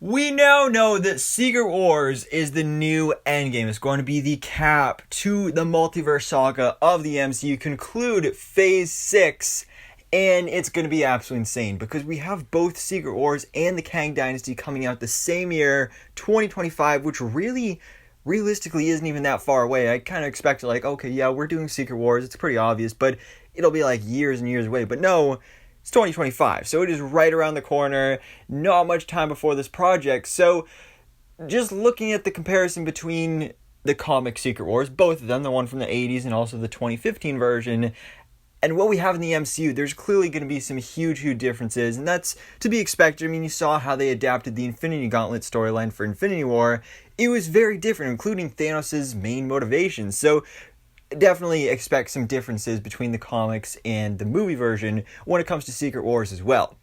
We now know that Secret Wars is the new endgame. It's going to be the cap to the multiverse saga of the MCU, conclude Phase 6, and it's going to be absolutely insane because we have both Secret Wars and the Kang Dynasty coming out the same year, 2025, which really, realistically isn't even that far away. I kind of expected okay, yeah, we're doing Secret Wars, it's pretty obvious, but it'll be years and years away. But no, it's 2025, so it is right around the corner, not much time before this project. So just looking at the comparison between the comic Secret Wars, both of them, the one from the 80s and also the 2015 version, and what we have in the MCU, there's clearly going to be some huge differences, and that's to be expected. I mean, you saw how they adapted the Infinity Gauntlet storyline for Infinity War. It was very different, including Thanos' main motivations. So definitely expect some differences between the comics and the movie version when it comes to Secret Wars as well.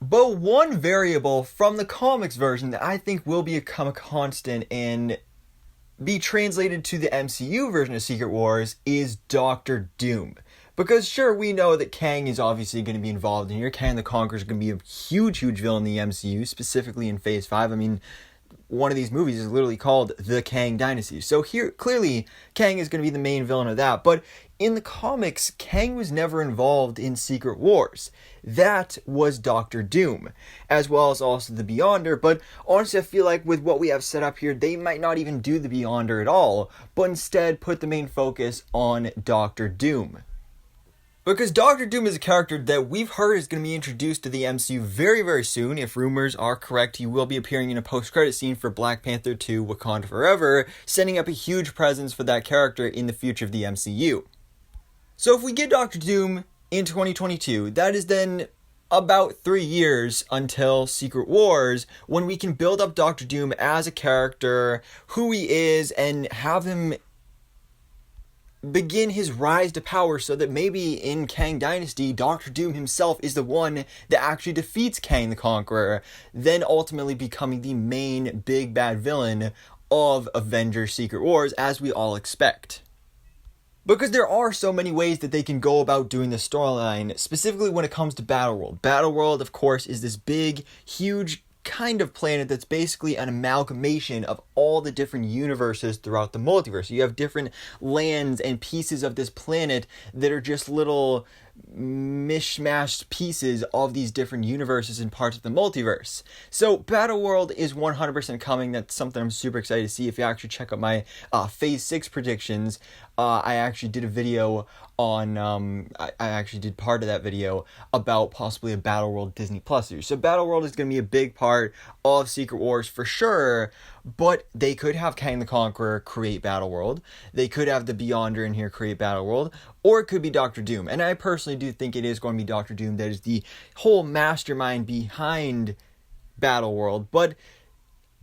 But one variable from the comics version that I think will become a constant and be translated to the MCU version of Secret Wars is Doctor Doom. Because sure, we know that Kang is obviously going to be involved in here. Kang the Conqueror is going to be a huge villain in the MCU, specifically in Phase 5. I mean, one of these movies is literally called The Kang Dynasty. So here, clearly, Kang is going to be the main villain of that. But in the comics, Kang was never involved in Secret Wars. That was Doctor Doom, as well as also the Beyonder. But honestly, I feel like with what we have set up here, they might not even do the Beyonder at all, but instead put the main focus on Doctor Doom. Because Doctor Doom is a character that we've heard is going to be introduced to the MCU very, very soon. If rumors are correct, he will be appearing in a post-credit scene for Black Panther 2 Wakanda Forever, setting up a huge presence for that character in the future of the MCU. So if we get Doctor Doom in 2022, that is then about 3 years until Secret Wars, when we can build up Doctor Doom as a character, who he is, and have him begin his rise to power, so that maybe in Kang Dynasty, Doctor Doom himself is the one that actually defeats Kang the Conqueror, then ultimately becoming the main big bad villain of Avengers Secret Wars, as we all expect. Because there are so many ways that they can go about doing the storyline, specifically when it comes to BattleWorld. BattleWorld, of course, is this big, huge kind of planet that's basically an amalgamation of all the different universes throughout the multiverse. You have different lands and pieces of this planet that are just little mishmashed pieces of these different universes and parts of the multiverse. So BattleWorld is 100% coming. That's something I'm super excited to see. If you actually check out my Phase 6 predictions, I actually did a video on, I actually did part of that video about possibly a BattleWorld Disney Plus series. So BattleWorld is going to be a big part of Secret Wars for sure, but they could have Kang the Conqueror create BattleWorld. They could have the Beyonder in here create BattleWorld, or it could be Doctor Doom. And I personally do think it is going to be Doctor Doom that is the whole mastermind behind BattleWorld. But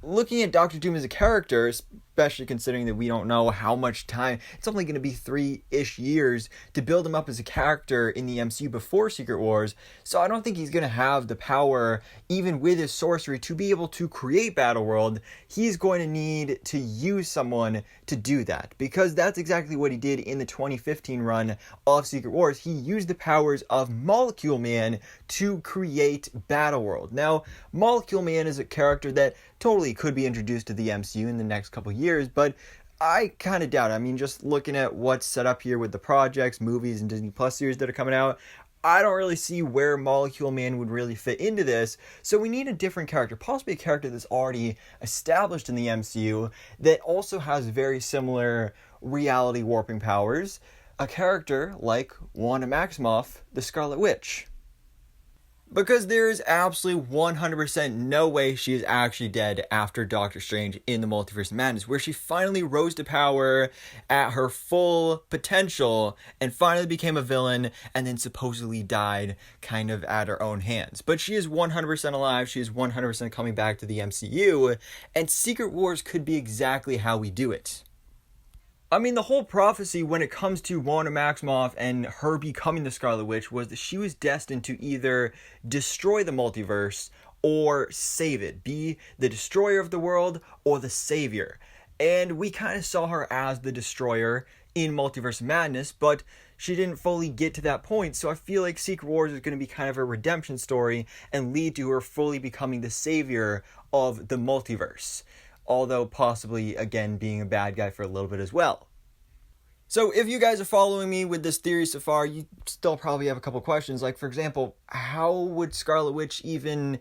looking at Doctor Doom as a character, especially considering that we don't know how much time, it's only going to be 3-ish years to build him up as a character in the MCU before Secret Wars, so I don't think he's going to have the power, even with his sorcery, to be able to create BattleWorld. He's going to need to use someone to do that, because that's exactly what he did in the 2015 run of Secret Wars. He used the powers of Molecule Man to create BattleWorld. Now, Molecule Man is a character that totally could be introduced to the MCU in the next couple years, but I kind of doubt it. I mean, just looking at what's set up here with the projects, movies, and Disney Plus series that are coming out, I don't really see where Molecule Man would really fit into this. So we need a different character, possibly a character that's already established in the MCU that also has very similar reality warping powers. A character like Wanda Maximoff, the Scarlet Witch. Because there is absolutely 100% no way she is actually dead after Doctor Strange in the Multiverse of Madness, where she finally rose to power at her full potential and finally became a villain and then supposedly died kind of at her own hands. But she is 100% alive, she is 100% coming back to the MCU, and Secret Wars could be exactly how we do it. I mean, the whole prophecy when it comes to Wanda Maximoff and her becoming the Scarlet Witch was that she was destined to either destroy the multiverse or save it, be the destroyer of the world or the savior. And we kind of saw her as the destroyer in Multiverse of Madness, but she didn't fully get to that point. So I feel like Secret Wars is going to be kind of a redemption story and lead to her fully becoming the savior of the multiverse. Although possibly, again, being a bad guy for a little bit as well. So if you guys are following me with this theory so far, you still probably have a couple questions. Like, for example, how would Scarlet Witch even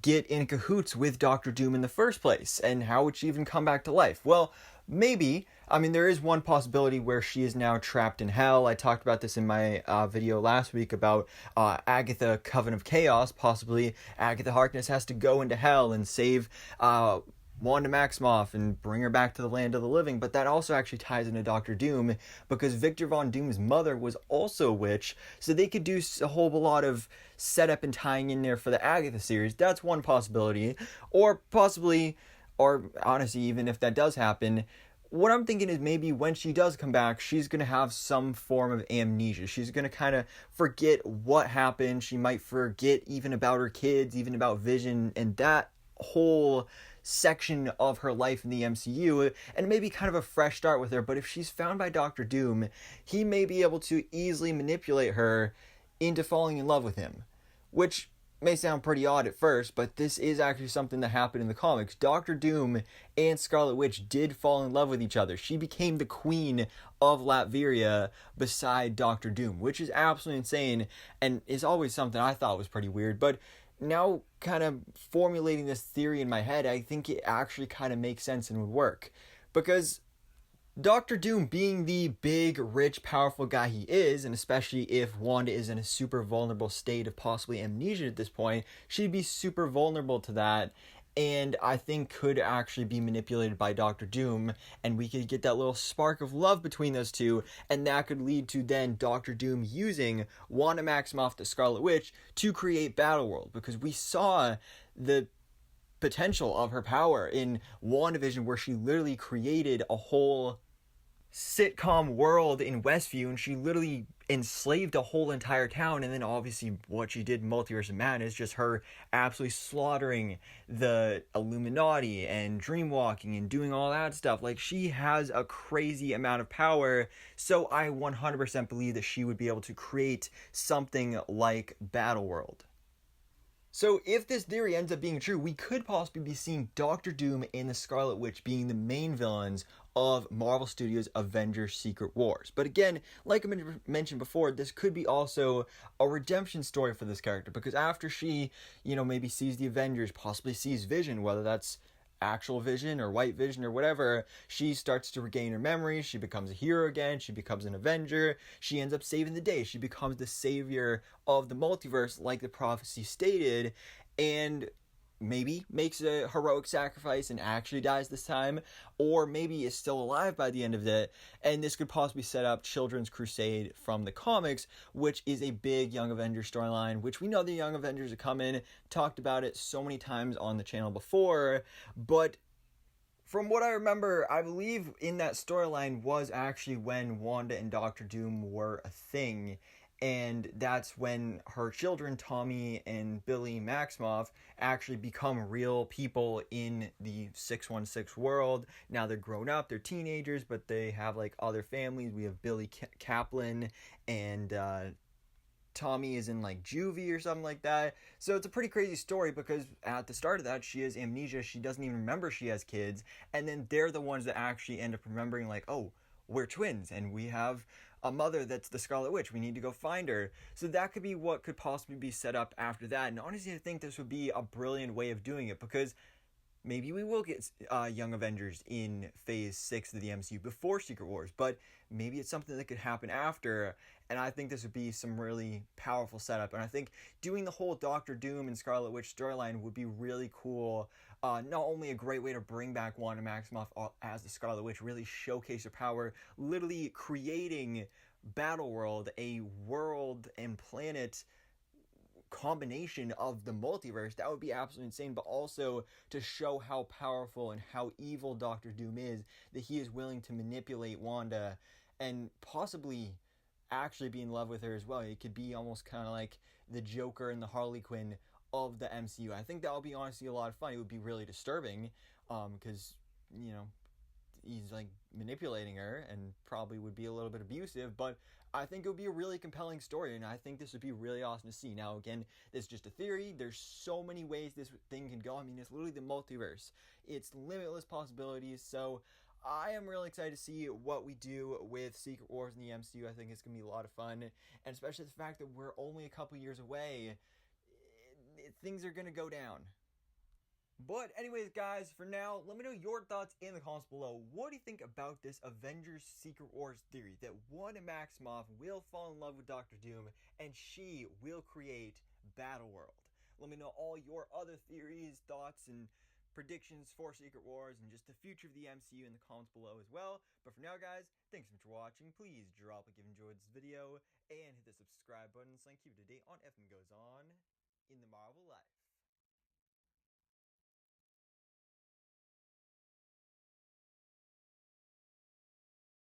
get in cahoots with Doctor Doom in the first place? And how would she even come back to life? Well, maybe. I mean, there is one possibility where she is now trapped in hell. I talked about this in my video last week about Agatha Coven of Chaos. Possibly Agatha Harkness has to go into hell and save Wanda Maximoff and bring her back to the land of the living. But that also actually ties into Doctor Doom, because Victor Von Doom's mother was also a witch, so they could do a whole lot of setup and tying in there for the Agatha series. That's one possibility. Or possibly, or honestly, even if that does happen, what I'm thinking is maybe when she does come back, she's going to have some form of amnesia. She's going to kind of forget what happened. She might forget even about her kids, even about Vision, and that whole section of her life in the MCU, and maybe kind of a fresh start with her. But if she's found by Doctor Doom, he may be able to easily manipulate her into falling in love with him, which may sound pretty odd at first, but this is actually something that happened in the comics. Doctor Doom and Scarlet Witch did fall in love with each other. She became the queen of Latveria beside Doctor Doom, which is absolutely insane and is always something I thought was pretty weird. But now, kind of formulating this theory in my head, I think it actually kind of makes sense and would work. Because Doctor Doom, being the big, rich, powerful guy he is, and especially if Wanda is in a super vulnerable state of possibly amnesia at this point, she'd be super vulnerable to that, and I think could actually be manipulated by Doctor Doom, and we could get that little spark of love between those two, and that could lead to then Doctor Doom using Wanda Maximoff, the Scarlet Witch, to create BattleWorld, because we saw the potential of her power in WandaVision, where she literally created a whole sitcom world in Westview, and she literally enslaved a whole entire town. And then obviously what she did in Multiverse of Madness, just her absolutely slaughtering the Illuminati and dreamwalking and doing all that stuff. Like, she has a crazy amount of power, so I 100% believe that she would be able to create something like BattleWorld. So if this theory ends up being true, we could possibly be seeing Doctor Doom and the Scarlet Witch being the main villains of Marvel Studios' Avengers Secret Wars. But again, like I mentioned before, this could be also a redemption story for this character, because after she, maybe sees the Avengers, possibly sees Vision, whether that's actual Vision or White Vision or whatever, she starts to regain her memories. She becomes a hero again. She becomes an Avenger. She ends up saving the day. She becomes the savior of the multiverse, like the prophecy stated, and maybe makes a heroic sacrifice and actually dies this time, or maybe is still alive by the end of it. And this could possibly set up Children's Crusade from the comics, which is a big Young Avengers storyline, which we know the Young Avengers are coming. Talked about it so many times on the channel before, but from what I remember, I believe in that storyline was actually when Wanda and Doctor Doom were a thing. And that's when her children, Tommy and Billy Maximoff, actually become real people in the 616 world. Now they're grown up, they're teenagers, but they have like other families. We have Billy Kaplan, and Tommy is in like juvie or something like that. So it's a pretty crazy story, because at the start of that, she has amnesia. She doesn't even remember she has kids. And then they're the ones that actually end up remembering, like, oh, we're twins and we have a mother that's the Scarlet Witch. We need to go find her. So that could be what could possibly be set up after that. And honestly, I think this would be a brilliant way of doing it, because maybe we will get Young Avengers in Phase 6 of the MCU before Secret Wars, but maybe it's something that could happen after, and I think this would be some really powerful setup. And I think doing the whole Doctor Doom and Scarlet Witch storyline would be really cool. Not only a great way to bring back Wanda Maximoff as the Scarlet Witch, really showcase her power, literally creating BattleWorld, a world and planet combination of the multiverse. That would be absolutely insane, but also to show how powerful and how evil Doctor Doom is, that he is willing to manipulate Wanda and possibly actually be in love with her as well. It could be almost kind of like the Joker and the Harley Quinn of the MCU. I think that would be honestly a lot of fun. It would be really disturbing, because he's like manipulating her and probably would be a little bit abusive, but I think it would be a really compelling story, and I think this would be really awesome to see. Now, again, this is just a theory. There's so many ways this thing can go. I mean, it's literally the multiverse. It's limitless possibilities, so I am really excited to see what we do with Secret Wars in the MCU. I think it's going to be a lot of fun, and especially the fact that we're only a couple years away, things are going to go down. But anyways, guys, for now, let me know your thoughts in the comments below. What do you think about this Avengers Secret Wars theory that Wanda Maximoff will fall in love with Doctor Doom and she will create BattleWorld? Let me know all your other theories, thoughts, and predictions for Secret Wars and just the future of the MCU in the comments below as well. But for now, guys, thanks so much for watching. Please drop a like if you enjoyed this video and hit the subscribe button so I can keep you up to date on everything that goes on in the Marvel life.